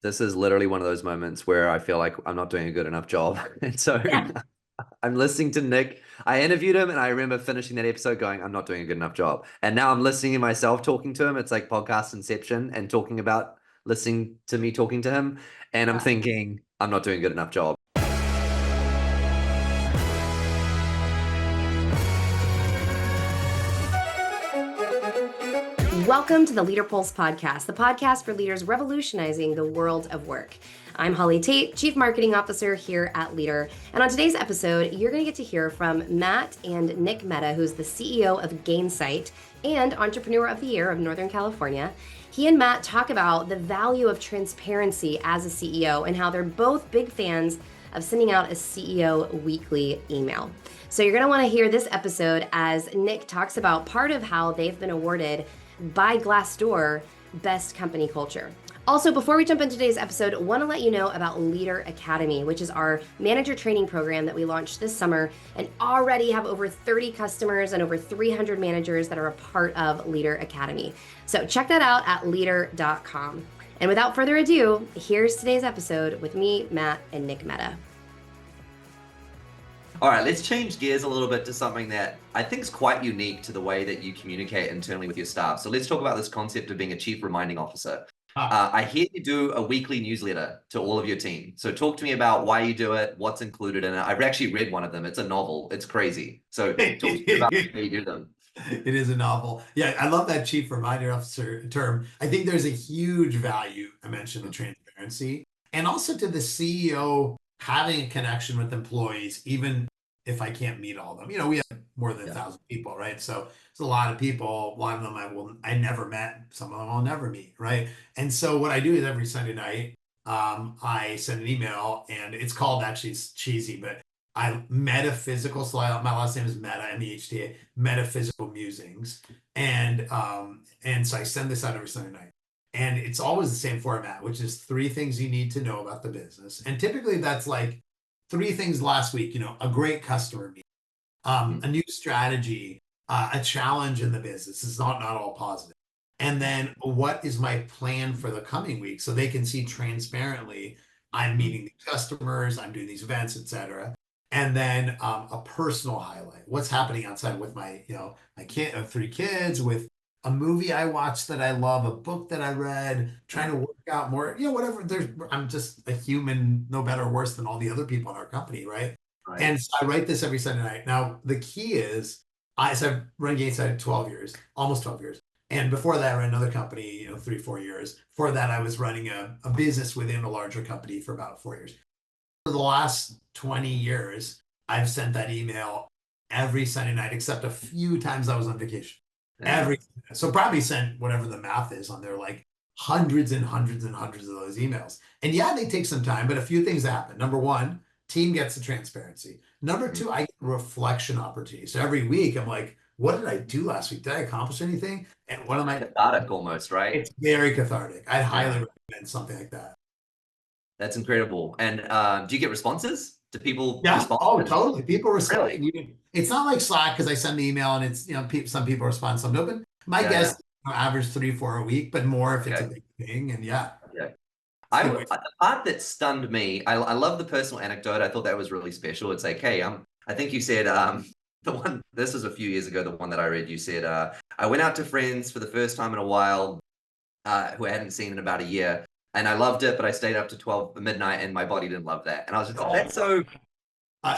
this is literally one of those moments where I feel like I'm not doing a good enough job. And so Yeah. I'm listening to Nick. I interviewed him and I remember finishing that episode going, I'm not doing a good enough job. And now I'm listening to myself talking to him. It's like podcast inception and talking about listening to me talking to him. And I'm Yeah. thinking, I'm not doing a good enough job. Welcome to the LeadrPulse Podcast, the podcast for leaders revolutionizing the world of work. I'm Holly Tate, Chief Marketing Officer here at Leadr. And on today's episode, you're going to get to hear from Matt and Nick Mehta, who's the CEO of Gainsight and Entrepreneur of the Year of Northern California. He and Matt talk about the value of transparency as a CEO and how they're both big fans of sending out a CEO weekly email. So you're going to want to hear this episode as Nick talks about part of how they've been awarded by Glassdoor Best Company Culture. Also, before we jump into today's episode, I want to let you know about Leadr Academy, which is our manager training program that we launched this summer and already have over 30 customers and over 300 managers that are a part of Leadr Academy. So check that out at leadr.com. And without further ado, here's today's episode with me, Matt, and Nick Mehta. All right, let's change gears a little bit to something that I think is quite unique to the way that you communicate internally with your staff. So let's talk about this concept of being a chief reminding officer. I hear you do a weekly newsletter to all of your team. So talk to me about why you do it, what's included in it. I've actually read one of them. It's a novel. It's crazy. So talk to me about how you do them. It is a novel. Yeah, I love that chief reminder officer term. I think there's a huge value, I mentioned the transparency, and also to the CEO having a connection with employees, even if I can't meet all of them. You know, we have more than 1,000 people, right? So it's a lot of people. A lot of them I never met. Some of them I'll never meet, right? And so what I do is every Sunday night, I send an email, and it's called, actually, it's cheesy, but metaphysical. So my last name is Mehta, M-E-H-T-A, metaphysical musings, and so I send this out every Sunday night. And it's always the same format, which is 3 things you need to know about the business. And typically that's like 3 things last week, a great customer meeting, a new strategy, a challenge in the business. It's not all positive. And then what is my plan for the coming week? So they can see transparently, I'm meeting these customers, I'm doing these events, et cetera. And then a personal highlight, what's happening outside with my 3 kids, with a movie I watched that I love, a book that I read, trying to work out more, whatever. I'm just a human, no better or worse than all the other people in our company, right? And so I write this every Sunday night. Now, the key is, I've run Gainsight 12 years, almost 12 years. And before that, I ran another company, 3-4 years. Before that, I was running a business within a larger company for about 4 years. For the last 20 years, I've sent that email every Sunday night, except a few times I was on vacation. So probably sent whatever the math is on there, like hundreds and hundreds and hundreds of those emails. And yeah, they take some time, but a few things happen. Number 1, team gets the transparency. Number 2, I get reflection opportunities. So every week I'm like, what did I do last week? Did I accomplish anything? And what am I? Cathartic almost, right? It's very cathartic. I'd highly recommend something like that. That's incredible. And do you get responses? Do people respond? Oh, totally. People respond. Really? It's not like Slack, because I send the email and it's, some people respond, some don't. But my guess, average 3-4 a week, but more if it's a big thing. And the part that stunned me, I love the personal anecdote. I thought that was really special. It's like, hey, I think you said, this was a few years ago, the one that I read, you said, I went out to friends for the first time in a while, who I hadn't seen in about a year. And I loved it, but I stayed up to 12 midnight and my body didn't love that. And I was just, that's so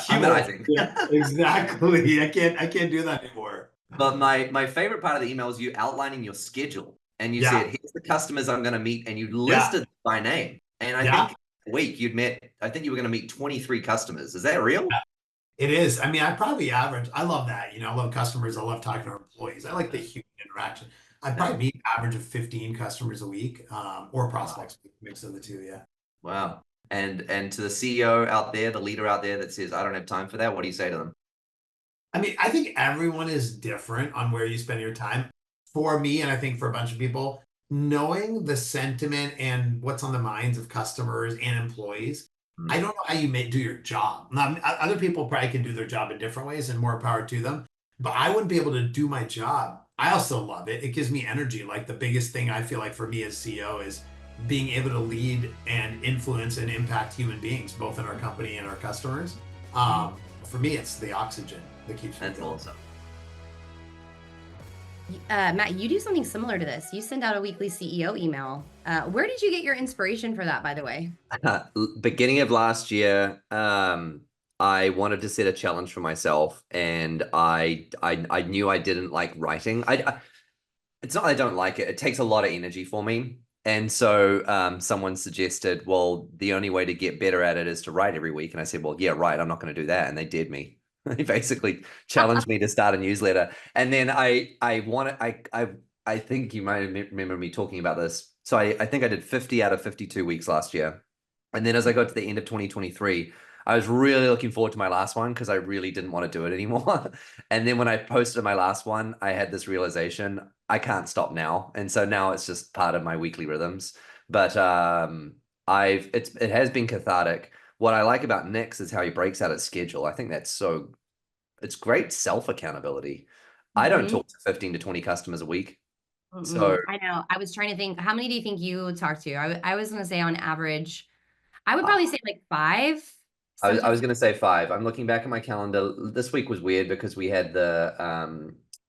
humanizing. Yeah, exactly. I can't do that anymore. But my favorite part of the email is you outlining your schedule. And you said, here's the customers I'm going to meet. And you listed them by name. And I think a week I think you were going to meet 23 customers. Is that real? Yeah, it is. I mean, I probably average, I love that. I love customers. I love talking to our employees. I like the human interaction. I probably meet average of 15 customers a week, or prospects, mix of the two. Yeah. Wow. And to the CEO out there, the leader out there that says, I don't have time for that, what do you say to them? I mean, I think everyone is different on where you spend your time. For me, and I think for a bunch of people, knowing the sentiment and what's on the minds of customers and employees, I don't know how you do your job. Now, other people probably can do their job in different ways, and more power to them. But I wouldn't be able to do my job. I also love it. It gives me energy. Like, the biggest thing I feel like for me as CEO is being able to lead and influence and impact human beings, both in our company and our customers. For me, it's the oxygen that keeps me That's going. awesome. Matt, you do something similar to this. You send out a weekly CEO email. Where did you get your inspiration for that, by the way? Beginning of last year, I wanted to set a challenge for myself, and I knew I didn't like writing. It's not I don't like it. It takes a lot of energy for me. And so someone suggested, well, the only way to get better at it is to write every week. And I said, well, yeah, right. I'm not going to do that. And they did me. They basically challenged me to start a newsletter. And then I think you might remember me talking about this. So I think I did 50 out of 52 weeks last year. And then as I got to the end of 2023, I was really looking forward to my last one because I really didn't want to do it anymore. And then when I posted my last one, I had this realization, I can't stop now. And so now it's just part of my weekly rhythms. But it has been cathartic. What I like about Nick's is how he breaks out his schedule. I think it's great self-accountability. I don't talk to 15 to 20 customers a week. So I know. I was trying to think, how many do you think you talk to? I was going to say on average, I would probably say like 5. I was going to say 5. I'm looking back at my calendar. This week was weird because we had the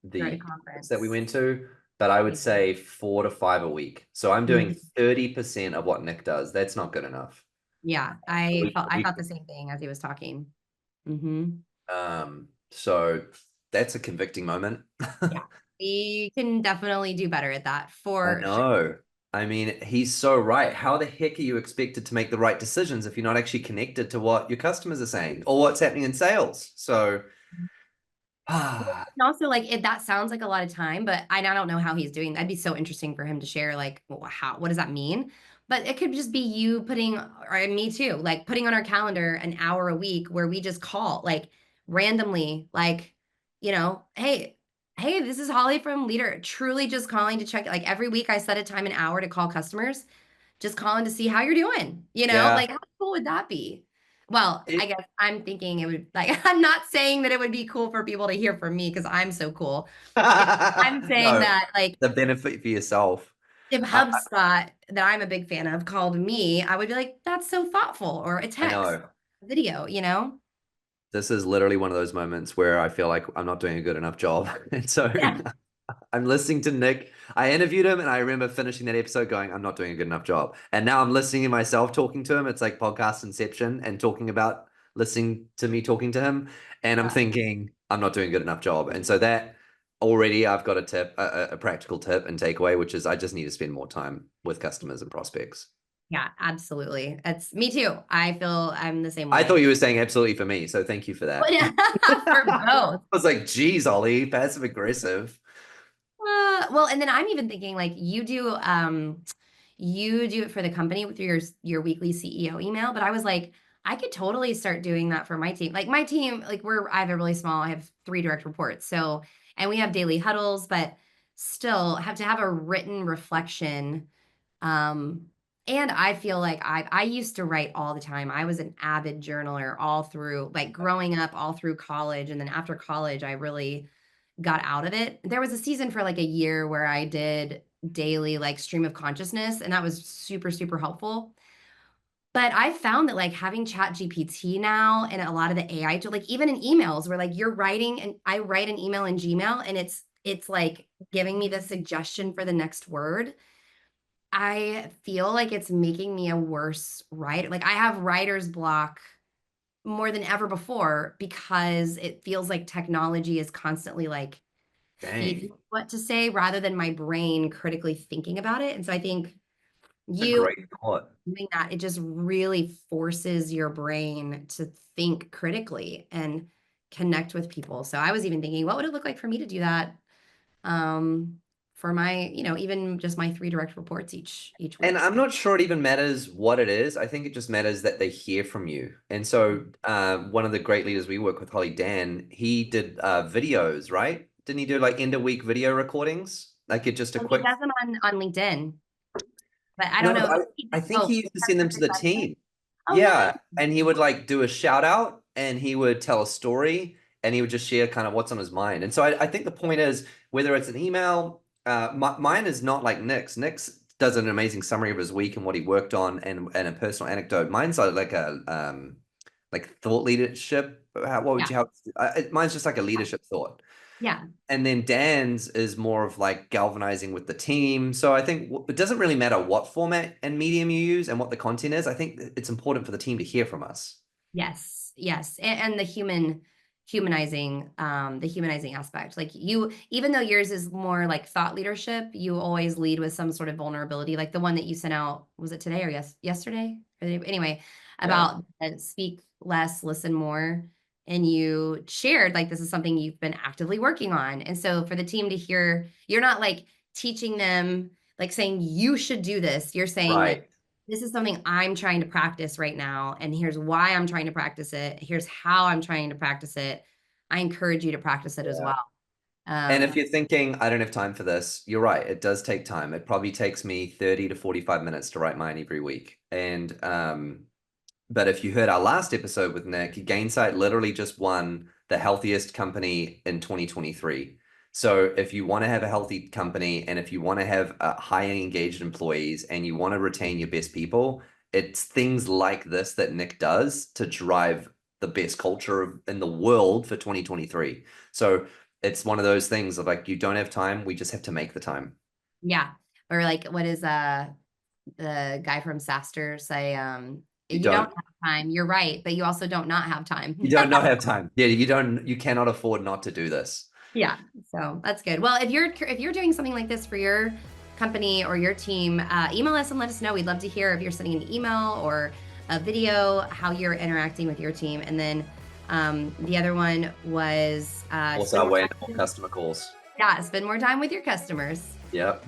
conference that we went to, but I would say 4 to 5 a week. So I'm doing 30% of what Nick does. That's not good enough. Yeah, I thought the same thing as he was talking. So that's a convicting moment. Yeah, we can definitely do better at that for I know. I mean, he's so right. How the heck are you expected to make the right decisions if you're not actually connected to what your customers are saying or what's happening in sales? So, and also like that sounds like a lot of time, but I don't know how he's doing. That'd be so interesting for him to share, like, what does that mean? But it could just be you putting, or me too, like putting on our calendar an hour a week where we just call like randomly, like, hey, this is Holly from Leadr, truly just calling to check. Like every week I set a time, an hour to call customers, just calling to see how you're doing, yeah. like how cool would that be? Well, I guess I'm thinking it would, like, I'm not saying that it would be cool for people to hear from me because I'm so cool. I'm saying that, like, the benefit for yourself. If HubSpot, that I'm a big fan of, called me, I would be like, that's so thoughtful, or a text, a video, This is literally one of those moments where I feel like I'm not doing a good enough job. And so I'm listening to Nick. I interviewed him and I remember finishing that episode going, I'm not doing a good enough job. And now I'm listening to myself talking to him. It's like podcast inception and talking about listening to me talking to him. And I'm thinking, I'm not doing a good enough job. And so that already I've got a tip, a practical tip and takeaway, which is I just need to spend more time with customers and prospects. Yeah, absolutely. It's me too. I feel I'm the same way. I thought you were saying absolutely for me. So thank you for that. For both. I was like, geez, Ollie, passive aggressive. Well, and then I'm even thinking like you do it for the company with your weekly CEO email, but I was like, I could totally start doing that for my team. Like my team, like I have a really small, I have 3 direct reports. So, and we have daily huddles, but still have to have a written reflection. And I feel like I used to write all the time. I was an avid journaler all through, like growing up, all through college. And then after college, I really got out of it. There was a season for like a year where I did daily like stream of consciousness, and that was super, super helpful. But I found that like having Chat GPT now and a lot of the AI to like even in emails where like you're writing and I write an email in Gmail and it's like giving me the suggestion for the next word. I feel like it's making me a worse writer. Like I have writer's block more than ever before because it feels like technology is constantly like feeding what to say rather than my brain critically thinking about it. And so I think doing that, it just really forces your brain to think critically and connect with people. So I was even thinking, what would it look like for me to do that? For my, even just my 3 direct reports each week. And I'm not sure it even matters what it is. I think it just matters that they hear from you. And so one of the great leaders we work with, Holly Dan, he did videos, right? Didn't he do like end of week video recordings? Like it just a quick. He does them on LinkedIn. But I don't know. I think he used to send them to the team. Yeah. And he would like do a shout out and he would tell a story and he would just share kind of what's on his mind. And so I think the point is whether it's an email, mine is not like Nick's. Nick's does an amazing summary of his week and what he worked on, and a personal anecdote. Mine's like a like thought leadership. What would you help? Mine's just like a leadership thought. Yeah. And then Dan's is more of like galvanizing with the team. So I think it doesn't really matter what format and medium you use and what the content is. I think it's important for the team to hear from us. Yes. And the humanizing aspect. Like you, even though yours is more like thought leadership, you always lead with some sort of vulnerability. Like the one that you sent out, was it today or yesterday? Anyway, about speak less, listen more. And you shared like this is something you've been actively working on. And so for the team to hear, you're not like teaching them, like saying you should do this. You're saying like, this is something I'm trying to practice right now. And here's why I'm trying to practice it. Here's how I'm trying to practice it. I encourage you to practice it as well. And if you're thinking, I don't have time for this, you're right. It does take time. It probably takes me 30 to 45 minutes to write mine every week. And, but if you heard our last episode with Nick, Gainsight literally just won the healthiest company in 2023. So if you want to have a healthy company and if you want to have highly engaged employees and you want to retain your best people, it's things like this that Nick does to drive the best culture in the world for 2023. So it's one of those things of like, you don't have time. We just have to make the time. Yeah. Or like, what is the guy from SaaS say? You don't have time. You're right. But you also don't not have time. You don't not have time. Yeah. You cannot afford not to do this. Yeah. So that's good. Well, if you're doing something like this for your company or your team, email us and let us know. We'd love to hear if you're sending an email or a video, how you're interacting with your team. And then the other one was what's our way to customer calls? Yeah, spend more time with your customers. Yep.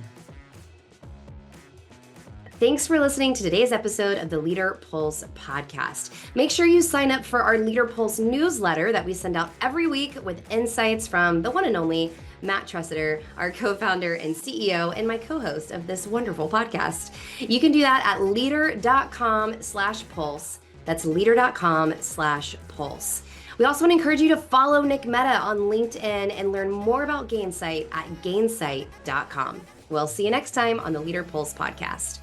Thanks for listening to today's episode of the LeadrPulse Podcast. Make sure you sign up for our LeadrPulse newsletter that we send out every week with insights from the one and only Matt Tresidder, our co-founder and CEO, and my co-host of this wonderful podcast. You can do that at leadr.com/pulse. That's leadr.com/pulse. We also want to encourage you to follow Nick Mehta on LinkedIn and learn more about Gainsight at gainsight.com. We'll see you next time on the LeadrPulse Podcast.